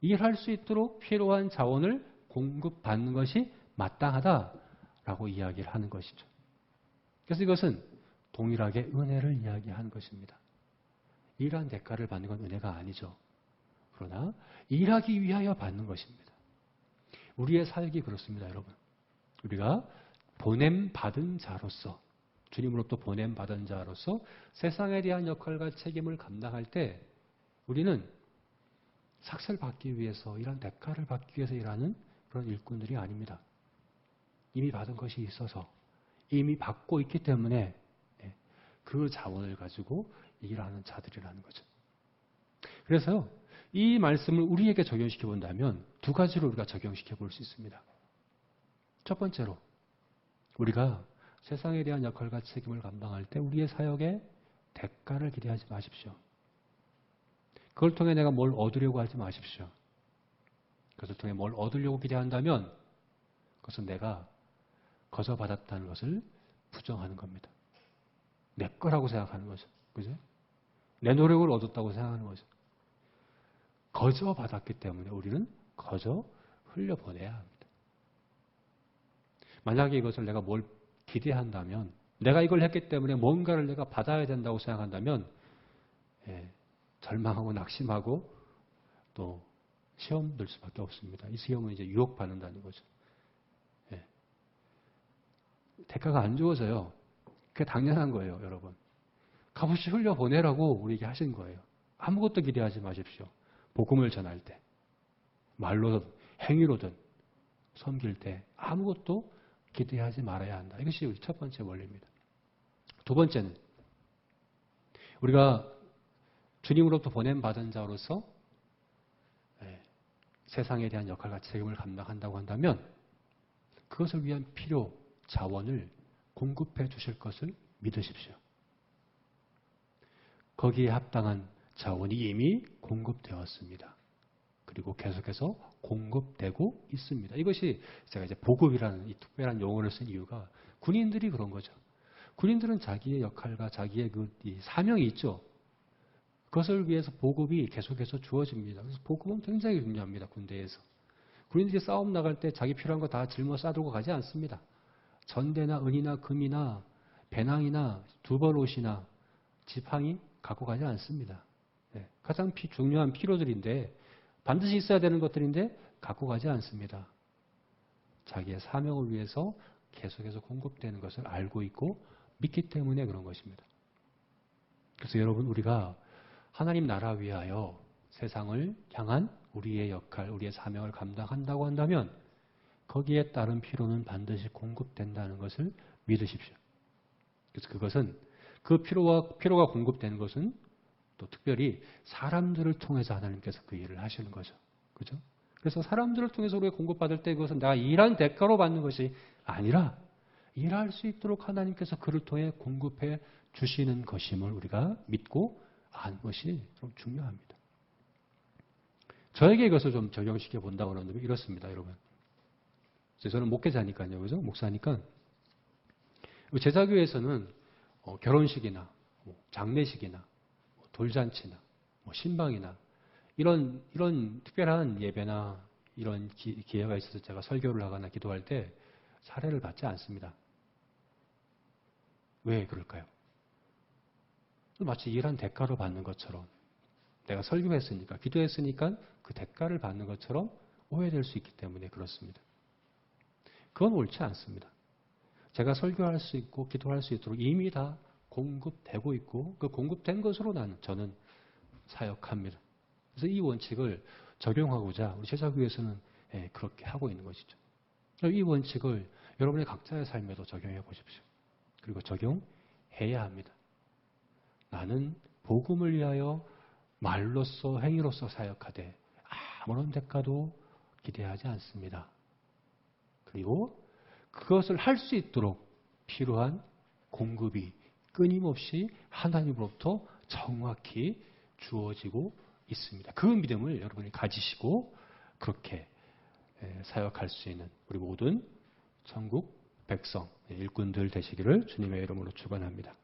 일할 수 있도록 필요한 자원을 공급받는 것이 마땅하다라고 이야기를 하는 것이죠. 그래서 이것은 동일하게 은혜를 이야기하는 것입니다. 일한 대가를 받는 건 은혜가 아니죠. 그러나 일하기 위하여 받는 것입니다. 우리의 사역이 그렇습니다, 여러분. 우리가 보냄받은 자로서, 주님으로부터 보냄받은 자로서 세상에 대한 역할과 책임을 감당할 때 우리는 삭슬 받기 위해서, 이런 대가를 받기 위해서 일하는 그런 일꾼들이 아닙니다. 이미 받은 것이 있어서, 이미 받고 있기 때문에 그 자원을 가지고 일하는 자들이라는 거죠. 그래서 이 말씀을 우리에게 적용시켜 본다면 두 가지로 우리가 적용시켜 볼 수 있습니다. 첫 번째로, 우리가 세상에 대한 역할과 책임을 감당할 때 우리의 사역에 대가를 기대하지 마십시오. 그걸 통해 내가 뭘 얻으려고 하지 마십시오. 그것을 통해 뭘 얻으려고 기대한다면 그것은 내가 거저 받았다는 것을 부정하는 겁니다. 내 거라고 생각하는 거죠. 그죠? 내 노력을 얻었다고 생각하는 거죠. 거저 받았기 때문에 우리는 거저 흘려보내야 합니다. 만약에 이것을 내가 뭘 기대한다면, 내가 이걸 했기 때문에 뭔가를 내가 받아야 된다고 생각한다면 절망하고 낙심하고 또 시험 들 수밖에 없습니다. 이 시험은 이제 유혹받는다는 거죠. 대가가 안 주어져요. 그게 당연한 거예요, 여러분. 값없이 흘려보내라고 우리에게 하신 거예요. 아무것도 기대하지 마십시오. 복음을 전할 때, 말로든 행위로든 섬길 때 아무것도 기대하지 말아야 한다. 이것이 우리 첫 번째 원리입니다. 두 번째는, 우리가 주님으로부터 보냄받은 자로서 세상에 대한 역할과 책임을 감당한다고 한다면 그것을 위한 필요, 자원을 공급해 주실 것을 믿으십시오. 거기에 합당한 자원이 이미 공급되었습니다. 그리고 계속해서 공급되고 있습니다. 이것이 제가 이제 보급이라는 이 특별한 용어를 쓴 이유가 군인들이 그런 거죠. 군인들은 자기의 역할과 자기의 이 사명이 있죠. 그것을 위해서 보급이 계속해서 주어집니다. 그래서 보급은 굉장히 중요합니다. 군대에서. 군인들이 싸움 나갈 때 자기 필요한 거 다 짊어 싸들고 가지 않습니다. 전대나 은이나 금이나 배낭이나 두벌 옷이나 지팡이 갖고 가지 않습니다. 가장 중요한 필요들인데, 반드시 있어야 되는 것들인데 갖고 가지 않습니다. 자기의 사명을 위해서 계속해서 공급되는 것을 알고 있고 믿기 때문에 그런 것입니다. 그래서 여러분, 우리가 하나님 나라 위하여 세상을 향한 우리의 역할, 우리의 사명을 감당한다고 한다면 거기에 따른 필요는 반드시 공급된다는 것을 믿으십시오. 그래서 그것은 그 필요가 공급되는 것은 또 특별히 사람들을 통해서 하나님께서 그 일을 하시는 거죠. 그죠? 그래서 사람들을 통해서 우리가 공급받을 때 그것은 내가 일한 대가로 받는 것이 아니라 일할 수 있도록 하나님께서 그를 통해 공급해 주시는 것임을 우리가 믿고 아는 것이 좀 중요합니다. 저에게 이것을 좀 적용시켜 본다고 하면 이렇습니다, 여러분. 저는 목회자니까요, 그죠? 목사니까. 제자교회에서는 결혼식이나 장례식이나 돌잔치나 신방이나 이런 특별한 예배나 이런 기회가 있어서 제가 설교를 하거나 기도할 때 사례를 받지 않습니다. 왜 그럴까요? 마치 일한 대가로 받는 것처럼, 내가 설교했으니까, 기도했으니까 그 대가를 받는 것처럼 오해될 수 있기 때문에 그렇습니다. 그건 옳지 않습니다. 제가 설교할 수 있고 기도할 수 있도록 이미 다 공급되고 있고 그 공급된 것으로 저는 사역합니다. 그래서 이 원칙을 적용하고자 우리 제자교회에서는 그렇게 하고 있는 것이죠. 이 원칙을 여러분의 각자의 삶에도 적용해 보십시오. 그리고 적용해야 합니다. 나는 복음을 위하여 말로써 행위로써 사역하되 아무런 대가도 기대하지 않습니다. 그리고 그것을 할 수 있도록 필요한 공급이 끊임없이 하나님으로부터 정확히 주어지고 있습니다. 그 믿음을 여러분이 가지시고 그렇게 사역할 수 있는 우리 모든 천국 백성, 일꾼들 되시기를 주님의 이름으로 축원합니다.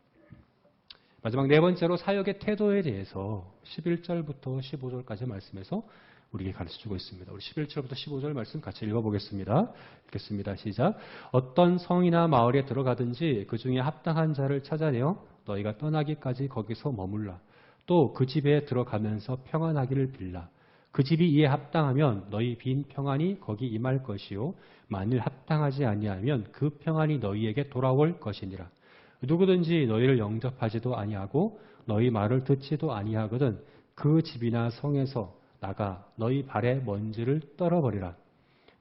마지막 네 번째로 사역의 태도에 대해서 11절부터 15절까지 말씀에서 우리에게 가르쳐주고 있습니다. 우리 11절부터 15절 말씀 같이 읽어보겠습니다. 읽겠습니다. 시작. 어떤 성이나 마을에 들어가든지 그 중에 합당한 자를 찾아내어 너희가 떠나기까지 거기서 머물라. 또 그 집에 들어가면서 평안하기를 빌라. 그 집이 이에 합당하면 너희 빈 평안이 거기 임할 것이요 만일 합당하지 아니하면 그 평안이 너희에게 돌아올 것이니라. 누구든지 너희를 영접하지도 아니하고 너희 말을 듣지도 아니하거든 그 집이나 성에서 나가 너희 발에 먼지를 떨어버리라.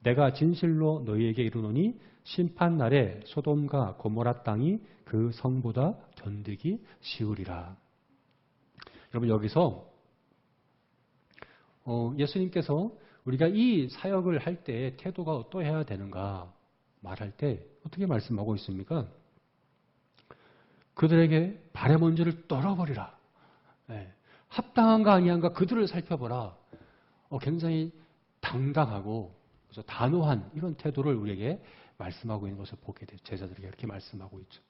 내가 진실로 너희에게 이르노니 심판날에 소돔과 고모라 땅이 그 성보다 견디기 쉬우리라. 여러분 여기서 예수님께서 우리가 이 사역을 할 때 태도가 어떠해야 되는가 말할 때 어떻게 말씀하고 있습니까? 그들에게 발의 먼지를 떨어버리라. 합당한가 아니한가 그들을 살펴보라. 굉장히 당당하고 단호한 이런 태도를 우리에게 말씀하고 있는 것을 보게 돼요. 제자들에게 이렇게 말씀하고 있죠.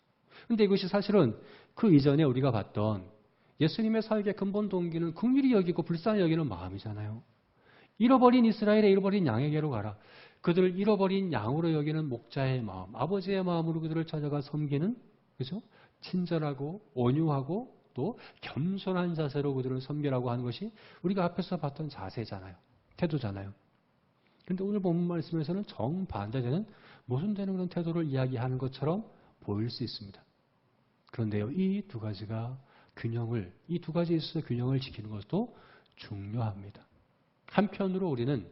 그런데 이것이 사실은 그 이전에 우리가 봤던 예수님의 사역의 근본 동기는 긍휼히 여기고 불쌍히 여기는 마음이잖아요. 잃어버린 이스라엘의 잃어버린 양에게로 가라. 그들을 잃어버린 양으로 여기는 목자의 마음, 아버지의 마음으로 그들을 찾아가 섬기는, 그죠? 친절하고 온유하고 또 겸손한 자세로 그들을 섬기라고 하는 것이 우리가 앞에서 봤던 자세잖아요. 태도잖아요. 그런데 오늘 본문 말씀에서는 정반대되는 모순되는 그런 태도를 이야기하는 것처럼 보일 수 있습니다. 그런데요, 이 두 가지가 이 두 가지에 있어서 균형을 지키는 것도 중요합니다. 한편으로 우리는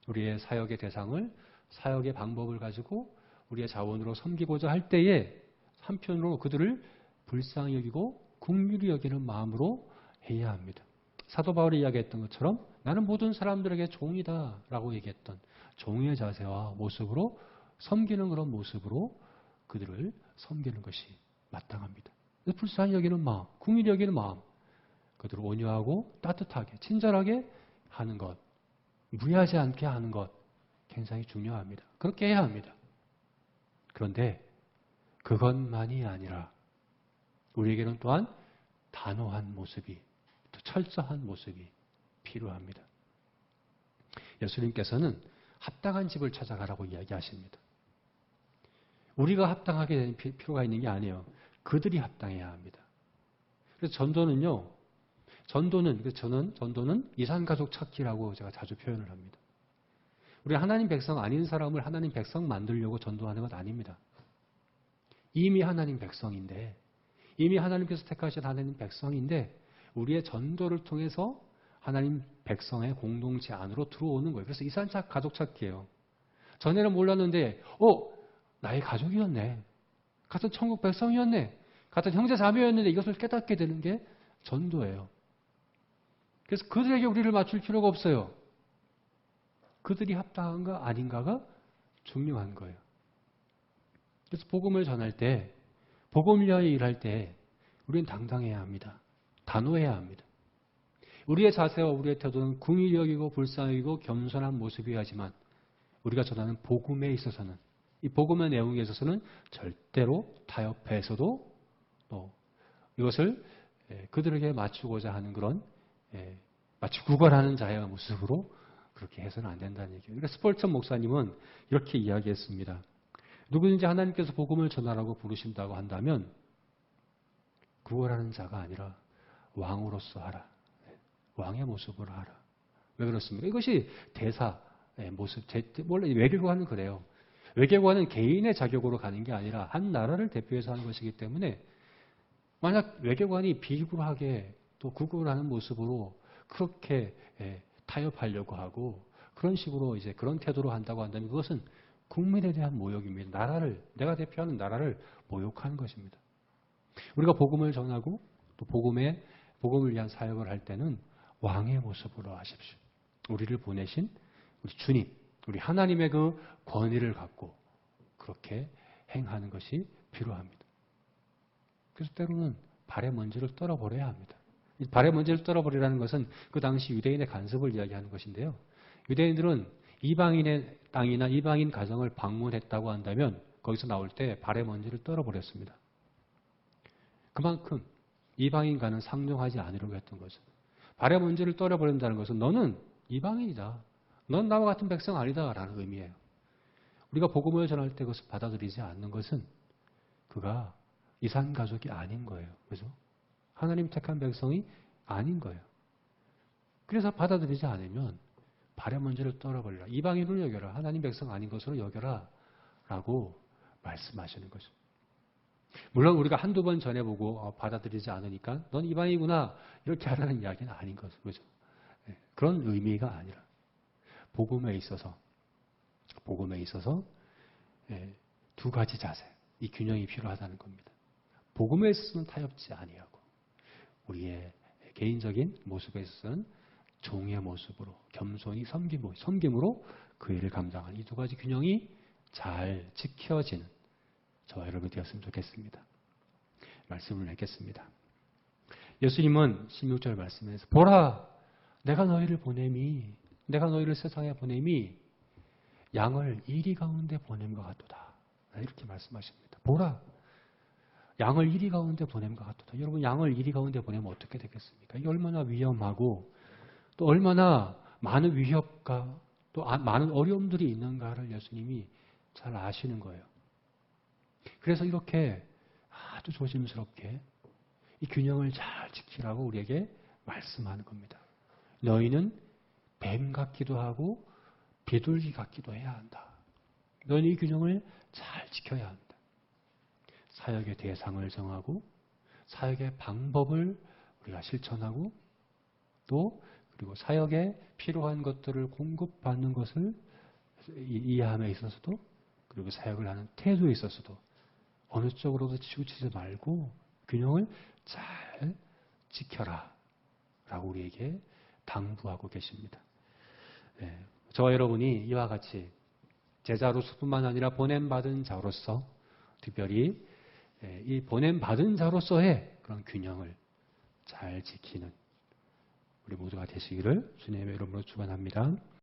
우리의 사역의 대상을, 사역의 방법을 가지고 우리의 자원으로 섬기고자 할 때에 한편으로 그들을 불쌍히 여기고 긍휼히 여기는 마음으로 해야 합니다. 사도 바울이 이야기했던 것처럼 나는 모든 사람들에게 종이다라고 얘기했던 종의 자세와 모습으로 섬기는 그런 모습으로 그들을 섬기는 것이 마땅합니다. 불쌍히 여기는 마음, 긍휼히 여기는 마음, 그들을 온유하고 따뜻하게, 친절하게 하는 것, 무리하지 않게 하는 것 굉장히 중요합니다. 그렇게 해야 합니다. 그런데 그것만이 아니라 우리에게는 또한 단호한 모습이, 또 철저한 모습이 필요합니다. 예수님께서는 합당한 집을 찾아가라고 이야기하십니다. 우리가 합당하게 되는 필요가 있는 게 아니에요. 그들이 합당해야 합니다. 그래서 전도는 이산가족 찾기라고 제가 자주 표현을 합니다. 우리 하나님 백성 아닌 사람을 하나님 백성 만들려고 전도하는 것 아닙니다. 이미 하나님 백성인데, 이미 하나님께서 택하신 하나님 백성인데 우리의 전도를 통해서 하나님 백성의 공동체 안으로 들어오는 거예요. 그래서 이산차 가족 찾기예요. 전에는 몰랐는데 나의 가족이었네. 같은 천국 백성이었네. 같은 형제 자매였는데 이것을 깨닫게 되는 게 전도예요. 그래서 그들에게 우리를 맞출 필요가 없어요. 그들이 합당한가 아닌가가 중요한 거예요. 그래서 복음을 전할 때, 복음을 위하여 일할 때 우리는 당당해야 합니다. 단호해야 합니다. 우리의 자세와 우리의 태도는 긍휼히 여기고 불쌍히 여기고 겸손한 모습이야지만 우리가 전하는 복음에 있어서는, 이 복음의 내용에 있어서는 절대로 타협해서도 또 이것을 그들에게 맞추고자 하는 그런 마치 구걸하는 자의 모습으로 그렇게 해서는 안 된다는 얘기예요. 그래서 스폴천 목사님은 이렇게 이야기했습니다. 누구든지 하나님께서 복음을 전하라고 부르신다고 한다면 구걸하는 자가 아니라 왕으로서 하라. 왕의 모습으로 하라. 왜 그렇습니까? 이것이 대사의 모습. 원래 외교관은 그래요. 외교관은 개인의 자격으로 가는 게 아니라 한 나라를 대표해서 하는 것이기 때문에 만약 외교관이 비굴하게 또 구걸하는 모습으로 그렇게 타협하려고 하고 그런 식으로 이제 그런 태도로 한다고 한다면 그것은 국민에 대한 모욕입니다. 내가 대표하는 나라를 모욕하는 것입니다. 우리가 복음을 전하고 또 복음을 위한 사역을 할 때는 왕의 모습으로 하십시오. 우리를 보내신 우리 주님, 우리 하나님의 그 권위를 갖고 그렇게 행하는 것이 필요합니다. 그래서 때로는 발의 먼지를 떨어버려야 합니다. 이 발의 먼지를 떨어버리라는 것은 그 당시 유대인의 간섭을 이야기하는 것인데요. 유대인들은 이방인의 땅이나 이방인 가정을 방문했다고 한다면 거기서 나올 때 발의 먼지를 떨어버렸습니다. 그만큼 이방인과는 상종하지 않으려고 했던 거죠. 발의 먼지를 떨어버린다는 것은 너는 이방인이다. 넌 나와 같은 백성 아니다. 라는 의미예요. 우리가 복음을 전할 때 그것을 받아들이지 않는 것은 그가 이산 가족이 아닌 거예요. 그죠? 하나님 택한 백성이 아닌 거예요. 그래서 받아들이지 않으면 발의 먼지를 떨어버리라. 이방인으로 여겨라. 하나님 백성 아닌 것으로 여겨라. 라고 말씀하시는 거죠. 물론 우리가 한두 번 전해보고 받아들이지 않으니까 넌 이방이구나 이렇게 하라는 이야기는 아닌 거죠. 그렇죠? 그런 의미가 아니라 복음에 있어서 두 가지 자세, 이 균형이 필요하다는 겁니다. 복음에 있어서는 타협지 아니하고 우리의 개인적인 모습에 있어서는 종의 모습으로 겸손히 섬김으로 그 일을 감당하는 이 두 가지 균형이 잘 지켜지는 저와 여러분이 되었으면 좋겠습니다. 말씀을 맺겠습니다. 예수님은 16절 말씀에서 보라 내가 너희를 세상에 보냄이 양을 이리 가운데 보냄과 같도다. 이렇게 말씀하십니다. 보라 양을 이리 가운데 보냄과 같도다. 여러분 양을 이리 가운데 보내면 어떻게 되겠습니까? 이게 얼마나 위험하고 또 얼마나 많은 위협과 또 많은 어려움들이 있는가를 예수님이 잘 아시는 거예요. 그래서 이렇게 아주 조심스럽게 이 균형을 잘 지키라고 우리에게 말씀하는 겁니다. 너희는 뱀 같기도 하고 비둘기 같기도 해야 한다. 너희는 이 균형을 잘 지켜야 한다. 사역의 대상을 정하고 사역의 방법을 우리가 실천하고 또 그리고 사역에 필요한 것들을 공급받는 것을 이해함에 있어서도 그리고 사역을 하는 태도에 있어서도 어느 쪽으로도 치우치지 말고 균형을 잘 지켜라 라고 우리에게 당부하고 계십니다. 저와 여러분이 이와 같이 제자로서뿐만 아니라 보냄받은 자로서 특별히 이 보냄받은 자로서의 그런 균형을 잘 지키는 우리 모두가 되시기를 주님의 이름으로 축원합니다.